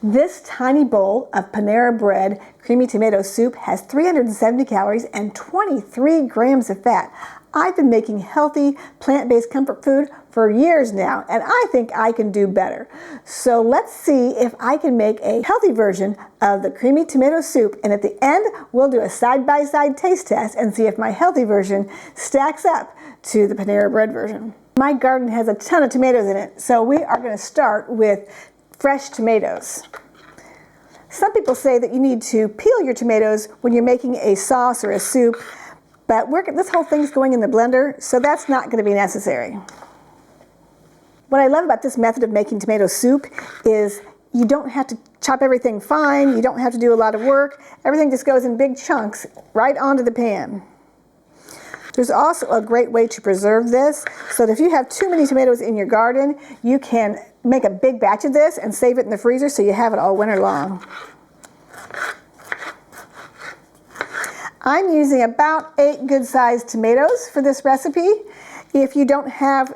This tiny bowl of Panera Bread creamy tomato soup has 370 calories and 23 grams of fat. I've been making healthy, plant-based comfort food for years now, and I think I can do better. So let's see if I can make a healthy version of the creamy tomato soup, and at the end, we'll do a side-by-side taste test and see if my healthy version stacks up to the Panera Bread version. My garden has a ton of tomatoes in it, so we are going to start with fresh tomatoes. Some people say that you need to peel your tomatoes when you're making a sauce or a soup, but this whole thing's going in the blender, so that's not going to be necessary. What I love about this method of making tomato soup is you don't have to chop everything fine, you don't have to do a lot of work, everything just goes in big chunks right onto the pan. There's also a great way to preserve this, so that if you have too many tomatoes in your garden, you can make a big batch of this and save it in the freezer so you have it all winter long. I'm using about 8 good-sized tomatoes for this recipe. If you don't have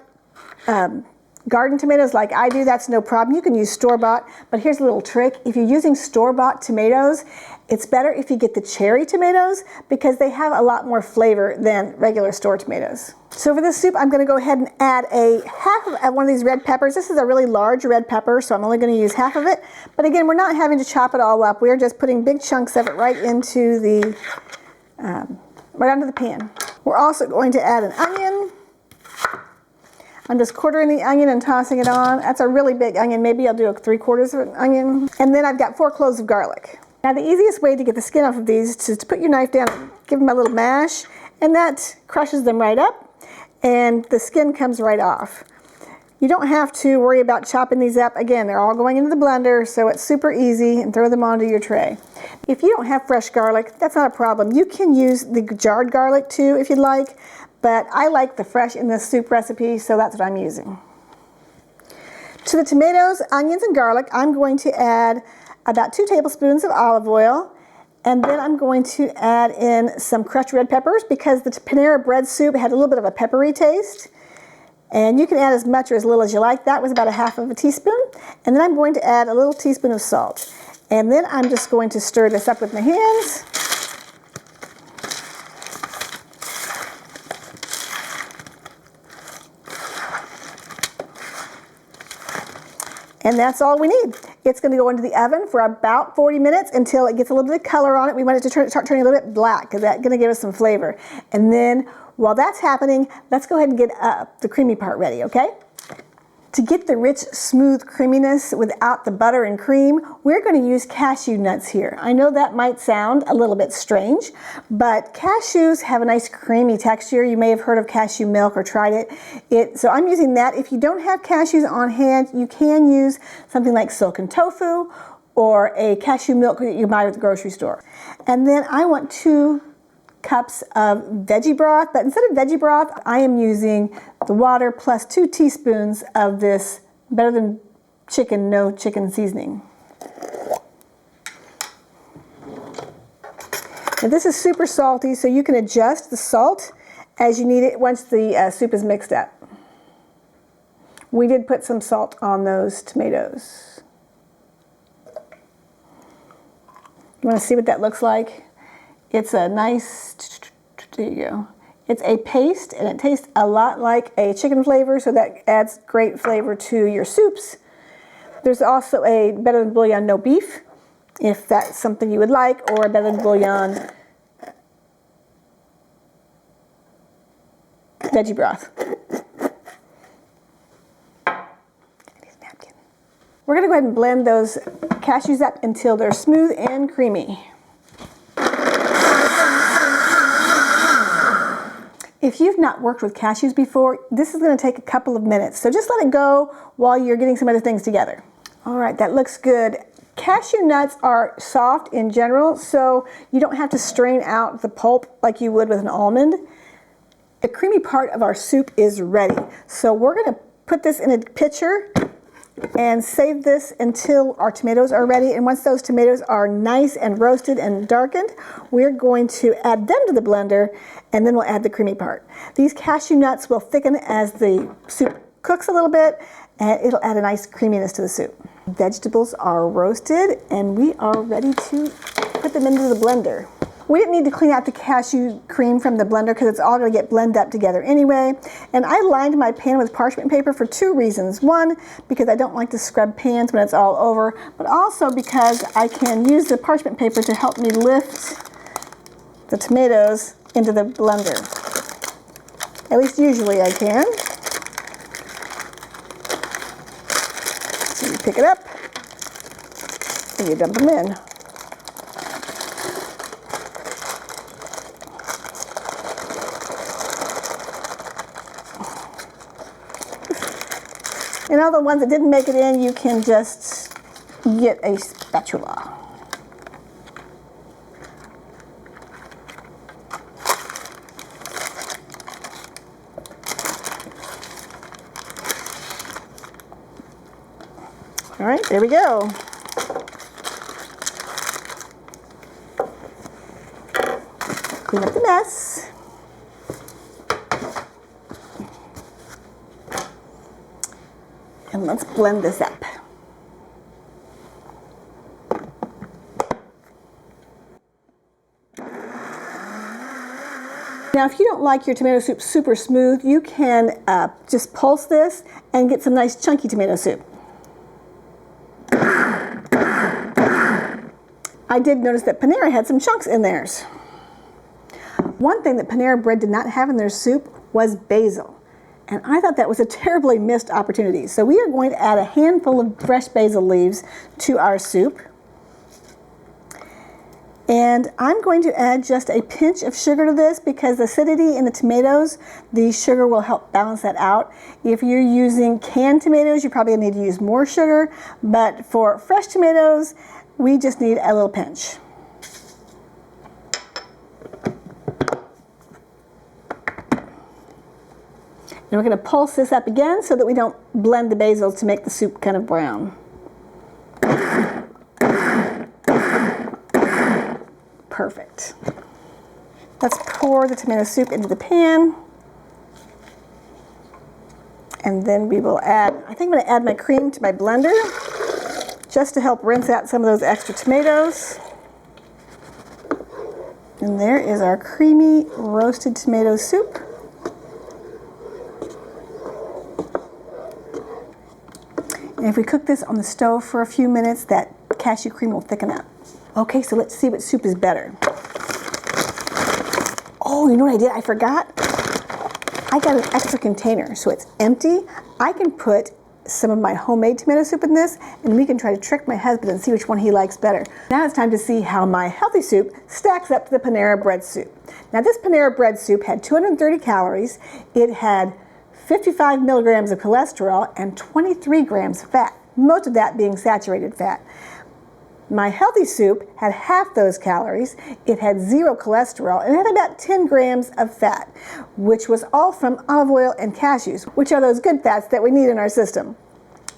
garden tomatoes like I do, that's no problem. You can use store-bought, but here's a little trick. If you're using store-bought tomatoes, it's better if you get the cherry tomatoes because they have a lot more flavor than regular store tomatoes. So for this soup, I'm going to go ahead and add half of one of these red peppers. This is a really large red pepper, so I'm only going to use half of it. But again, we're not having to chop it all up. We're just putting big chunks of it right into the right onto the pan. We're also going to add an onion. I'm just quartering the onion and tossing it on. That's a really big onion. Maybe I'll do 3/4 of an onion. And then I've got 4 cloves of garlic. Now the easiest way to get the skin off of these is to put your knife down and give them a little mash, and that crushes them right up, and the skin comes right off. You don't have to worry about chopping these up. Again, they're all going into the blender, so it's super easy, and throw them onto your tray. If you don't have fresh garlic, that's not a problem. You can use the jarred garlic too if you'd like, but I like the fresh in this soup recipe, so that's what I'm using. To the tomatoes, onions, and garlic, I'm going to add about 2 tablespoons of olive oil, and then I'm going to add in some crushed red peppers because the Panera Bread soup had a little bit of a peppery taste. And you can add as much or as little as you like. That was about 1/2 teaspoon. And then I'm going to add a little teaspoon of salt. And then I'm just going to stir this up with my hands. And that's all we need. It's going to go into the oven for about 40 minutes until it gets a little bit of color on it. We want it to start turning a little bit black because that's going to give us some flavor. And then while that's happening, let's go ahead and get the creamy part ready, okay? To get the rich, smooth creaminess without the butter and cream, we're going to use cashew nuts here. I know that might sound a little bit strange, but cashews have a nice creamy texture. You may have heard of cashew milk or tried it. So I'm using that. If you don't have cashews on hand, you can use something like silken tofu or a cashew milk that you buy at the grocery store. And then I want 2 cups of veggie broth, but instead of veggie broth, I am using the water plus 2 teaspoons of this Better Than Chicken No Chicken seasoning. Now this is super salty, so you can adjust the salt as you need it once the soup is mixed up. We did put some salt on those tomatoes. You want to see what that looks like? It's a nice, there you go. It's a paste, and it tastes a lot like a chicken flavor, so that adds great flavor to your soups. There's also a Better Than Bouillon No Beef, if that's something you would like, or a Better Than Bouillon veggie broth. We're going to go ahead and blend those cashews up until they're smooth and creamy. If you've not worked with cashews before, this is going to take a couple of minutes. So just let it go while you're getting some other things together. All right, that looks good. Cashew nuts are soft in general, so you don't have to strain out the pulp like you would with an almond. The creamy part of our soup is ready. So we're going to put this in a pitcher and save this until our tomatoes are ready. And once those tomatoes are nice and roasted and darkened, we're going to add them to the blender, and then we'll add the creamy part. These cashew nuts will thicken as the soup cooks a little bit, and it'll add a nice creaminess to the soup. Vegetables are roasted and we are ready to put them into the blender. We didn't need to clean out the cashew cream from the blender because it's all going to get blended up together anyway. And I lined my pan with parchment paper for two reasons. One, because I don't like to scrub pans when it's all over, but also because I can use the parchment paper to help me lift the tomatoes into the blender. At least usually I can. So you pick it up and you dump them in. And all the ones that didn't make it in, you can just get a spatula. All right, there we go. Clean up the mess. And let's blend this up. Now, if you don't like your tomato soup super smooth, you can just pulse this and get some nice chunky tomato soup. I did notice that Panera had some chunks in theirs. One thing that Panera Bread did not have in their soup was basil. And I thought that was a terribly missed opportunity. So we are going to add a handful of fresh basil leaves to our soup. And I'm going to add just a pinch of sugar to this because the acidity in the tomatoes, the sugar will help balance that out. If you're using canned tomatoes, you probably need to use more sugar. But for fresh tomatoes, we just need a little pinch. And we're going to pulse this up again so that we don't blend the basil to make the soup kind of brown. Perfect. Let's pour the tomato soup into the pan. And then we will add, I think I'm going to add my cream to my blender just to help rinse out some of those extra tomatoes. And there is our creamy roasted tomato soup. And if we cook this on the stove for a few minutes, that cashew cream will thicken up. Okay, so let's see what soup is better. Oh, you know what I did? I forgot. I got an extra container, so it's empty. I can put some of my homemade tomato soup in this, and we can try to trick my husband and see which one he likes better. Now it's time to see how my healthy soup stacks up to the Panera Bread soup. Now this Panera Bread soup had 230 calories. It had 55 milligrams of cholesterol and 23 grams of fat, most of that being saturated fat. My healthy soup had half those calories, it had 0 cholesterol, and it had about 10 grams of fat, which was all from olive oil and cashews, which are those good fats that we need in our system.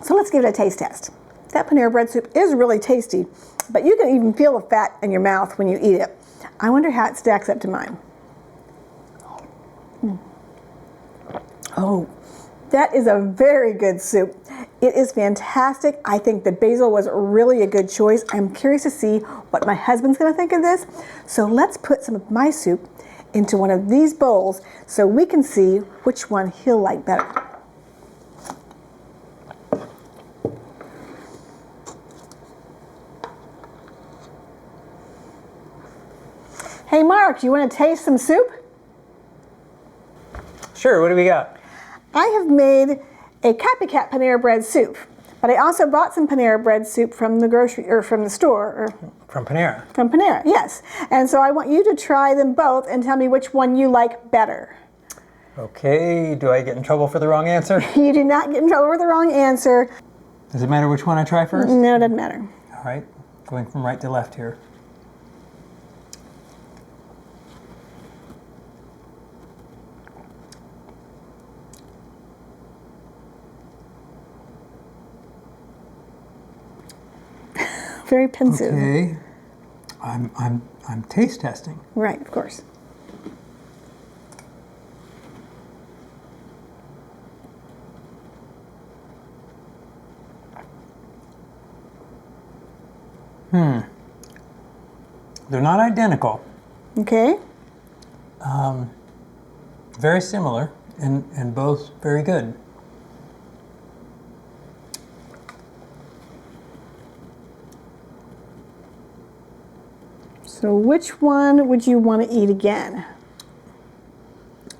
So let's give it a taste test. That Panera Bread soup is really tasty, but you can even feel the fat in your mouth when you eat it. I wonder how it stacks up to mine. Oh, that is a very good soup. It is fantastic. I think the basil was really a good choice. I'm curious to see what my husband's going to think of this. So let's put some of my soup into one of these bowls so we can see which one he'll like better. Hey Mark, you want to taste some soup? Sure, what do we got? I have made a copycat Panera Bread soup, but I also bought some Panera Bread soup from the grocery, or from the store. Or From Panera. From Panera, yes. And so I want you to try them both and tell me which one you like better. Okay, do I get in trouble for the wrong answer? You do not get in trouble with the wrong answer. Does it matter which one I try first? No, it doesn't matter. All right, going from right to left here. Very pensive. Okay, I'm taste testing. Right, of course. They're not identical. Okay. Very similar and both very good. So which one would you want to eat again?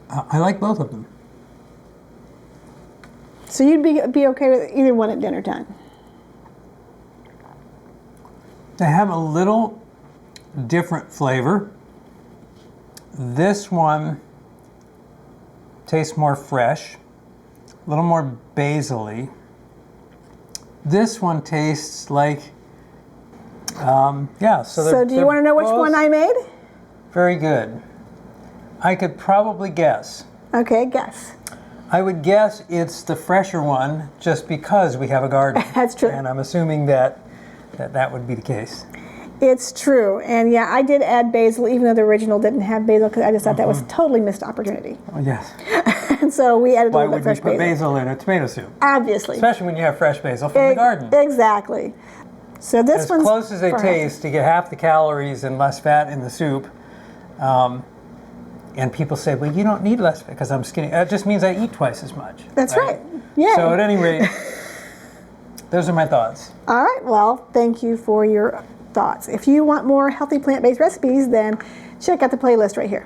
I like both of them. So you'd be okay with either one at dinner time? They have a little different flavor. This one tastes more fresh, a little more basil-y. This one tastes like, yeah. So do you want to know which one I made? Very good. I could probably guess. Okay, guess. I would guess it's the fresher one just because we have a garden. That's true. And I'm assuming that would be the case. It's true. And yeah, I did add basil, even though the original didn't have basil, because I just thought that was a totally missed opportunity. Oh, yes. And so we added a Why little bit would of you fresh put basil in a tomato soup? Obviously. Especially when you have fresh basil from the garden. Exactly. So this As one's close as they taste, you get half the calories and less fat in the soup. And people say, well, you don't need less because I'm skinny. That just means I eat twice as much. That's right. Yeah. So at any rate, those are my thoughts. All right. Well, thank you for your thoughts. If you want more healthy plant-based recipes, then check out the playlist right here.